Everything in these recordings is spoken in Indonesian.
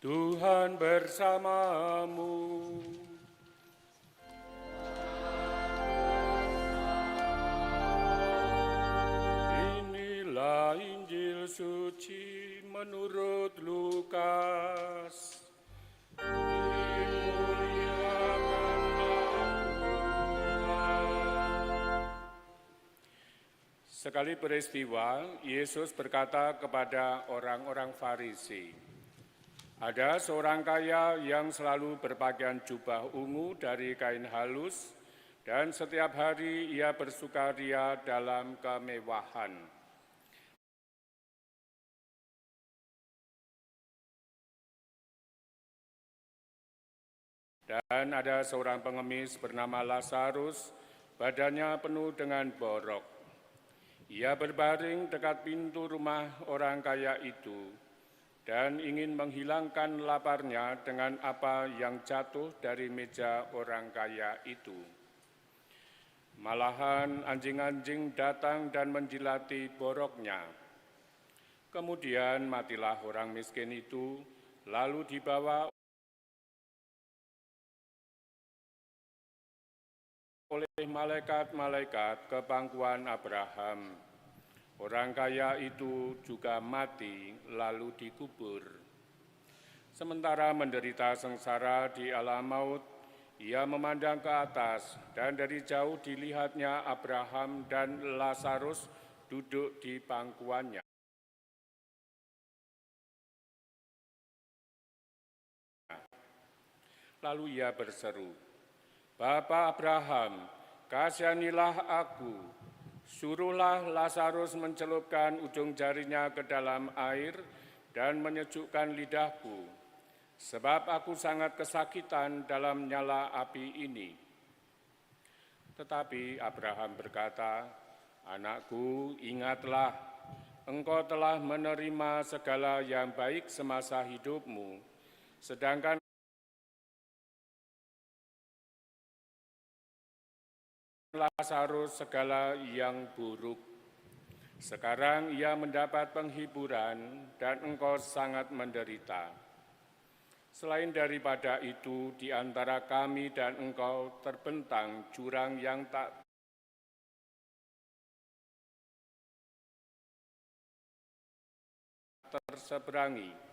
Tuhan bersamamu. Inilah Injil suci menurut Lukas. Sekali peristiwa, Yesus berkata kepada orang-orang Farisi, "Ada seorang kaya yang selalu berpakaian jubah ungu dari kain halus, dan setiap hari ia bersukaria dalam kemewahan. Dan ada seorang pengemis bernama Lazarus, badannya penuh dengan borok. Ia berbaring dekat pintu rumah orang kaya itu dan ingin menghilangkan laparnya dengan apa yang jatuh dari meja orang kaya itu. Malahan anjing-anjing datang dan menjilati boroknya. Kemudian matilah orang miskin itu, lalu dibawa oleh malaikat-malaikat ke pangkuan Abraham. Orang kaya itu juga mati lalu dikubur. Sementara menderita sengsara di alam maut, ia memandang ke atas dan dari jauh dilihatnya Abraham dan Lazarus duduk di pangkuannya. Lalu ia berseru, "Bapa Abraham, kasihanilah aku. Suruhlah Lazarus mencelupkan ujung jarinya ke dalam air dan menyejukkan lidahku, sebab aku sangat kesakitan dalam nyala api ini." Tetapi Abraham berkata, "Anakku, ingatlah, engkau telah menerima segala yang baik semasa hidupmu, sedangkan Lazarus segala yang buruk. Sekarang ia mendapat penghiburan dan engkau sangat menderita. Selain daripada itu, di antara kami dan engkau terbentang jurang yang tak terseberangi,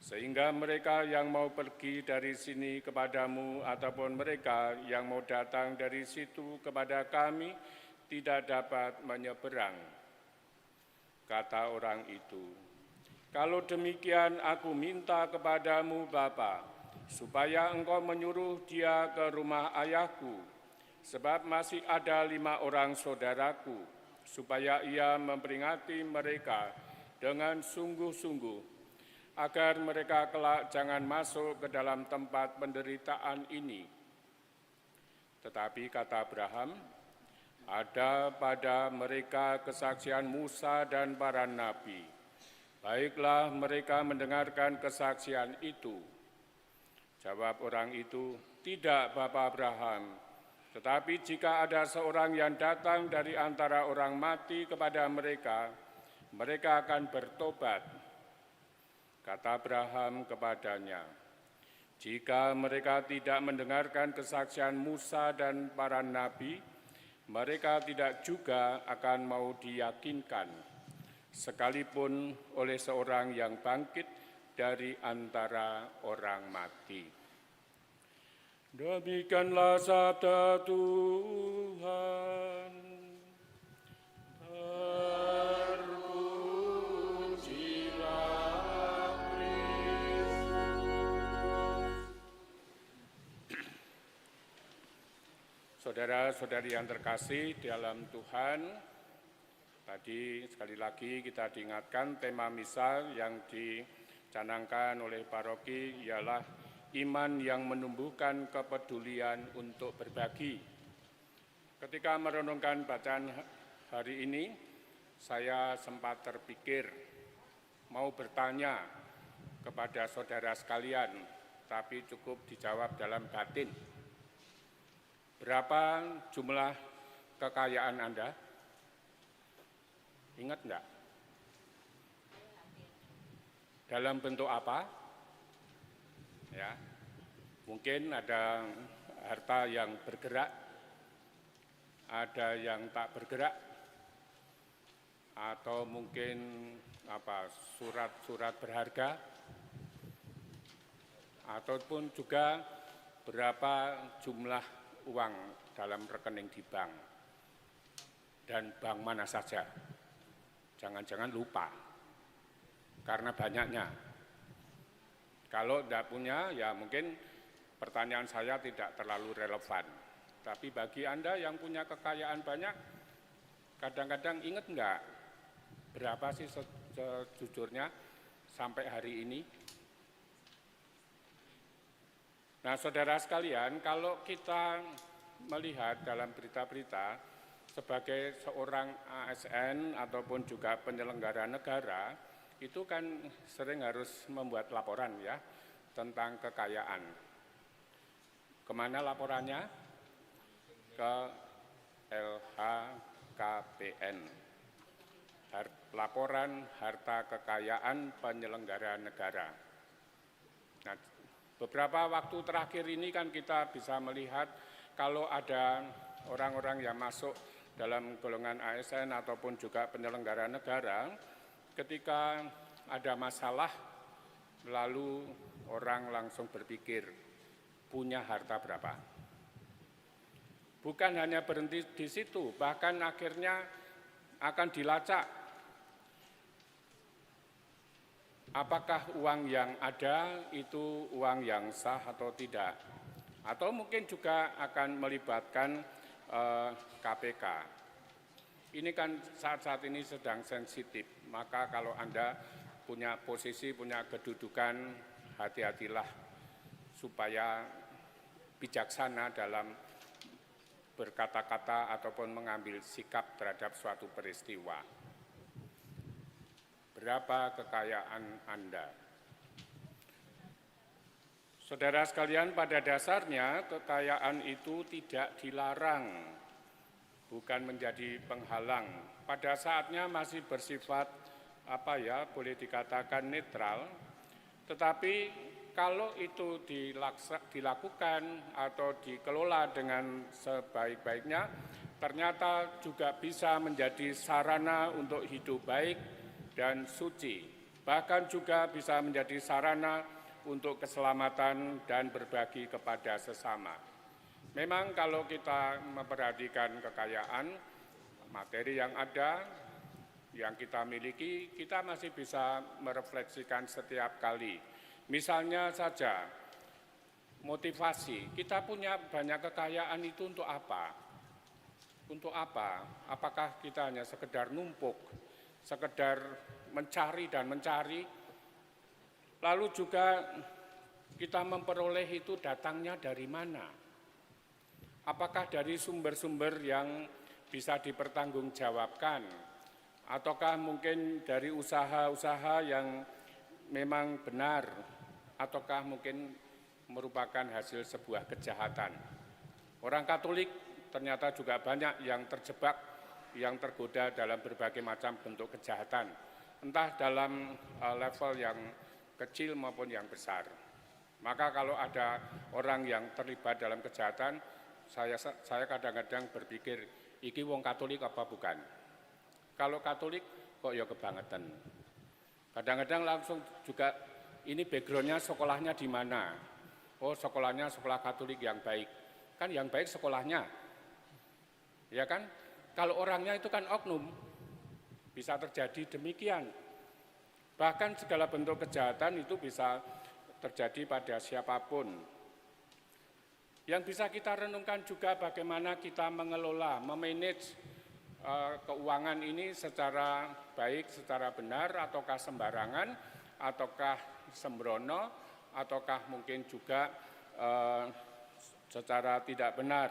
sehingga mereka yang mau pergi dari sini kepadamu ataupun mereka yang mau datang dari situ kepada kami tidak dapat menyeberang." Kata orang itu, "Kalau demikian aku minta kepadamu Bapa, supaya engkau menyuruh dia ke rumah ayahku, sebab masih ada 5 orang saudaraku, supaya ia memperingati mereka dengan sungguh-sungguh, agar mereka kelak jangan masuk ke dalam tempat penderitaan ini." Tetapi kata Abraham, "Ada pada mereka kesaksian Musa dan para nabi. Baiklah mereka mendengarkan kesaksian itu." Jawab orang itu, "Tidak, Bapa Abraham, tetapi jika ada seorang yang datang dari antara orang mati kepada mereka, mereka akan bertobat." Kata Abraham kepadanya, "Jika mereka tidak mendengarkan kesaksian Musa dan para nabi, mereka tidak juga akan mau diyakinkan, sekalipun oleh seorang yang bangkit dari antara orang mati." Demikianlah sabda Tuhan. Saudara-saudari yang terkasih di dalam Tuhan, tadi sekali lagi kita diingatkan tema misa yang dicanangkan oleh paroki ialah iman yang menumbuhkan kepedulian untuk berbagi. Ketika merenungkan bacaan hari ini, saya sempat terpikir mau bertanya kepada saudara sekalian, tapi cukup dijawab dalam batin. Berapa jumlah kekayaan Anda? Ingat enggak? Dalam bentuk apa? ya. Mungkin ada harta yang bergerak, ada yang tak bergerak, atau mungkin surat-surat berharga, ataupun juga berapa jumlah uang dalam rekening di bank, dan bank mana saja. Jangan-jangan lupa, karena banyaknya. Kalau tidak punya, ya mungkin pertanyaan saya tidak terlalu relevan. Tapi bagi Anda yang punya kekayaan banyak, kadang-kadang ingat enggak berapa sih sejujurnya sampai hari ini? Nah, saudara sekalian, kalau kita melihat dalam berita-berita sebagai seorang ASN ataupun juga penyelenggara negara, itu kan sering harus membuat laporan ya tentang kekayaan. Kemana laporannya? Ke LHKPN, laporan harta kekayaan penyelenggara negara. Nah, beberapa waktu terakhir ini kan kita bisa melihat kalau ada orang-orang yang masuk dalam golongan ASN ataupun juga penyelenggara negara, ketika ada masalah, lalu orang langsung berpikir, punya harta berapa? Bukan hanya berhenti di situ, bahkan akhirnya akan dilacak. Apakah uang yang ada itu uang yang sah atau tidak? Atau mungkin juga akan melibatkan KPK. Ini kan saat-saat ini sedang sensitif, maka kalau Anda punya posisi, punya kedudukan, hati-hatilah supaya bijaksana dalam berkata-kata ataupun mengambil sikap terhadap suatu peristiwa. Berapa kekayaan Anda? Saudara sekalian, pada dasarnya kekayaan itu tidak dilarang, bukan menjadi penghalang. Pada saatnya masih bersifat boleh dikatakan netral, tetapi kalau itu dilakukan atau dikelola dengan sebaik-baiknya, ternyata juga bisa menjadi sarana untuk hidup baik dan suci. Bahkan juga bisa menjadi sarana untuk keselamatan dan berbagi kepada sesama. Memang kalau kita memperhatikan kekayaan, materi yang ada, yang kita miliki, kita masih bisa merefleksikan setiap kali. Misalnya saja, motivasi, kita punya banyak kekayaan itu untuk apa? Untuk apa? Apakah kita hanya sekedar numpuk, sekedar mencari dan mencari? Lalu juga kita memperoleh itu datangnya dari mana? Apakah dari sumber-sumber yang bisa dipertanggungjawabkan? Ataukah mungkin dari usaha-usaha yang memang benar? Ataukah mungkin merupakan hasil sebuah kejahatan? Orang Katolik ternyata juga banyak yang terjebak, yang tergoda dalam berbagai macam bentuk kejahatan. Entah dalam level yang kecil maupun yang besar. Maka kalau ada orang yang terlibat dalam kejahatan, saya kadang-kadang berpikir, iki wong Katolik apa bukan? Kalau Katolik kok ya kebangetan. Kadang-kadang langsung juga, ini backgroundnya sekolahnya di mana? Oh, sekolahnya sekolah Katolik yang baik. Kan yang baik sekolahnya. Ya kan? Kalau orangnya itu kan oknum, bisa terjadi demikian. Bahkan segala bentuk kejahatan itu bisa terjadi pada siapapun. Yang bisa kita renungkan juga bagaimana kita mengelola, memanage keuangan ini secara baik, secara benar, ataukah sembarangan, ataukah sembrono, ataukah mungkin juga secara tidak benar.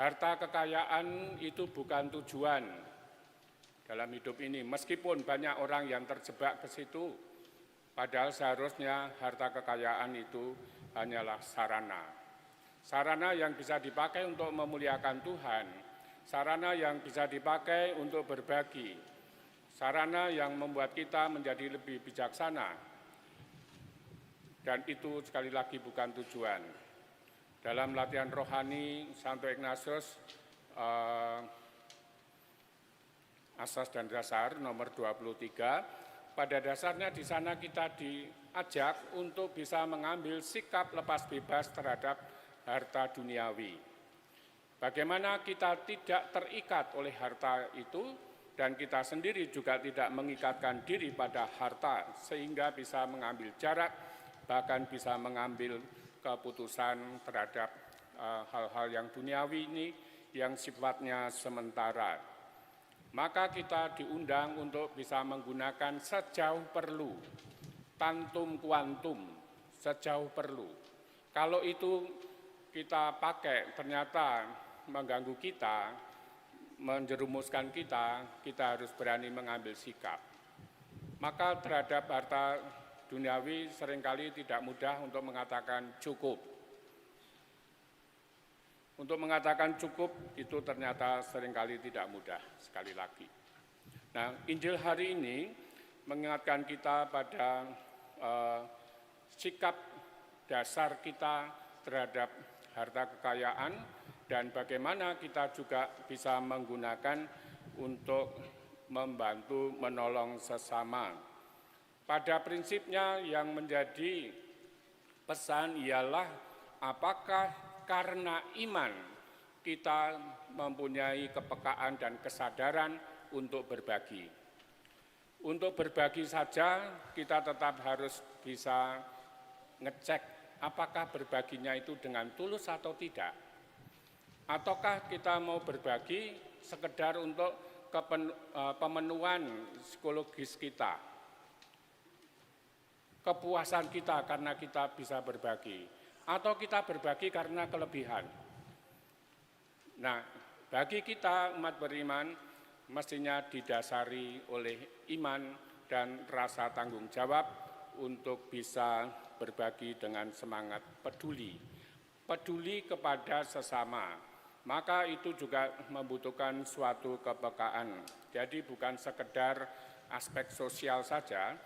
Harta kekayaan itu bukan tujuan dalam hidup ini, meskipun banyak orang yang terjebak ke situ, padahal seharusnya harta kekayaan itu hanyalah sarana. Sarana yang bisa dipakai untuk memuliakan Tuhan, sarana yang bisa dipakai untuk berbagi, sarana yang membuat kita menjadi lebih bijaksana, dan itu sekali lagi bukan tujuan. Dalam latihan rohani Santo Ignatius, Asas dan Dasar nomor 23, pada dasarnya di sana kita diajak untuk bisa mengambil sikap lepas bebas terhadap harta duniawi. Bagaimana kita tidak terikat oleh harta itu, dan kita sendiri juga tidak mengikatkan diri pada harta, sehingga bisa mengambil jarak, bahkan bisa mengambil keputusan terhadap hal-hal yang duniawi ini, yang sifatnya sementara. Maka kita diundang untuk bisa menggunakan sejauh perlu, tantum quantum, sejauh perlu. Kalau itu kita pakai ternyata mengganggu kita, menjerumuskan kita harus berani mengambil sikap. Maka terhadap harta duniawi seringkali tidak mudah untuk mengatakan cukup. Untuk mengatakan cukup itu ternyata seringkali tidak mudah, sekali lagi. Nah, Injil hari ini mengingatkan kita pada sikap dasar kita terhadap harta kekayaan, dan bagaimana kita juga bisa menggunakan untuk membantu menolong sesama. Pada prinsipnya yang menjadi pesan ialah apakah karena iman kita mempunyai kepekaan dan kesadaran untuk berbagi. Untuk berbagi saja kita tetap harus bisa ngecek apakah berbaginya itu dengan tulus atau tidak. Ataukah kita mau berbagi sekedar untuk pemenuhan psikologis kita, kepuasan kita karena kita bisa berbagi, atau kita berbagi karena kelebihan. Nah, bagi kita umat beriman mestinya didasari oleh iman dan rasa tanggung jawab untuk bisa berbagi dengan semangat peduli kepada sesama. Maka itu juga membutuhkan suatu kepekaan. Jadi bukan sekedar aspek sosial saja,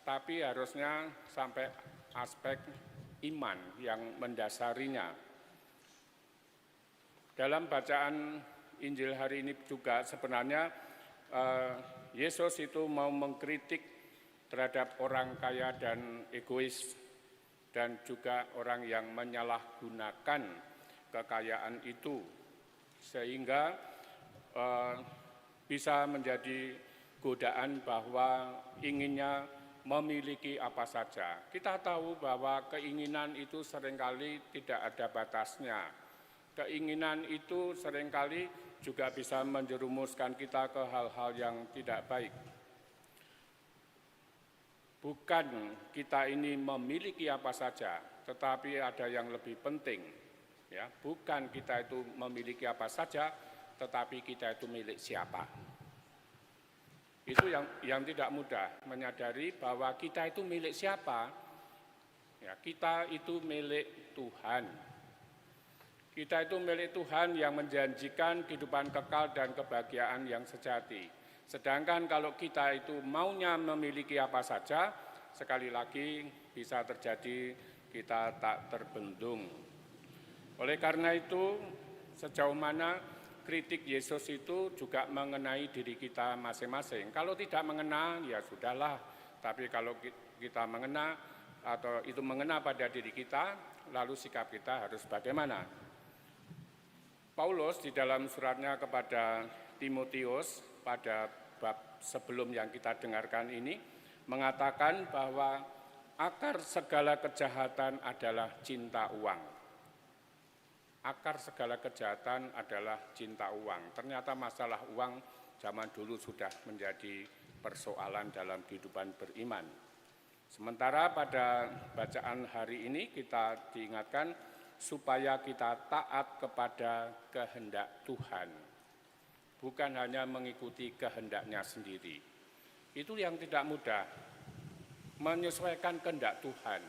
tapi harusnya sampai aspek iman yang mendasarinya. Dalam bacaan Injil hari ini juga sebenarnya Yesus itu mau mengkritik terhadap orang kaya dan egois, dan juga orang yang menyalahgunakan kekayaan itu, sehingga bisa menjadi godaan bahwa inginnya memiliki apa saja. Kita tahu bahwa keinginan itu seringkali tidak ada batasnya. Keinginan itu seringkali juga bisa menjerumuskan kita ke hal-hal yang tidak baik. Bukan kita ini memiliki apa saja, tetapi ada yang lebih penting. Ya, bukan kita itu memiliki apa saja, tetapi kita itu milik siapa. Itu yang tidak mudah, menyadari bahwa kita itu milik siapa. Ya, kita itu milik Tuhan. Kita itu milik Tuhan yang menjanjikan kehidupan kekal dan kebahagiaan yang sejati. Sedangkan kalau kita itu maunya memiliki apa saja, sekali lagi bisa terjadi kita tak terbendung. Oleh karena itu, sejauh mana kritik Yesus itu juga mengenai diri kita masing-masing. Kalau tidak mengena, ya sudahlah. Tapi kalau kita mengena atau itu mengena pada diri kita, lalu sikap kita harus bagaimana? Paulus di dalam suratnya kepada Timotius pada bab sebelum yang kita dengarkan ini mengatakan bahwa akar segala kejahatan adalah cinta uang. Akar segala kejahatan adalah cinta uang. Ternyata masalah uang zaman dulu sudah menjadi persoalan dalam kehidupan beriman. Sementara pada bacaan hari ini kita diingatkan supaya kita taat kepada kehendak Tuhan. Bukan hanya mengikuti kehendaknya sendiri. Itu yang tidak mudah, menyesuaikan kehendak Tuhan.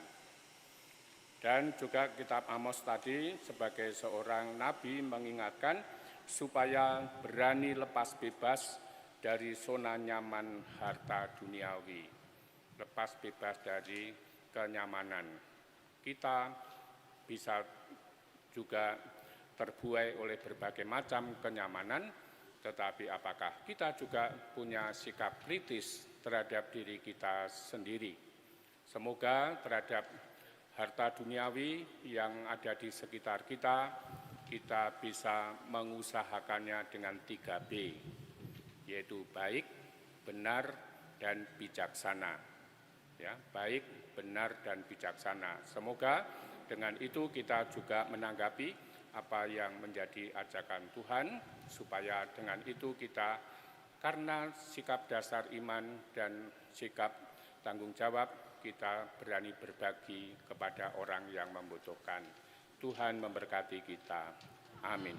Dan juga kitab Amos tadi sebagai seorang nabi mengingatkan supaya berani lepas bebas dari zona nyaman harta duniawi. Lepas bebas dari kenyamanan. Kita bisa juga terbuai oleh berbagai macam kenyamanan, tetapi apakah kita juga punya sikap kritis terhadap diri kita sendiri? Semoga terhadap harta duniawi yang ada di sekitar kita, kita bisa mengusahakannya dengan 3B, yaitu baik, benar, dan bijaksana. Ya, baik, benar, dan bijaksana. Semoga dengan itu kita juga menanggapi apa yang menjadi ajakan Tuhan, supaya dengan itu kita, karena sikap dasar iman dan sikap tanggung jawab, kita berani berbagi kepada orang yang membutuhkan. Tuhan memberkati kita. Amin.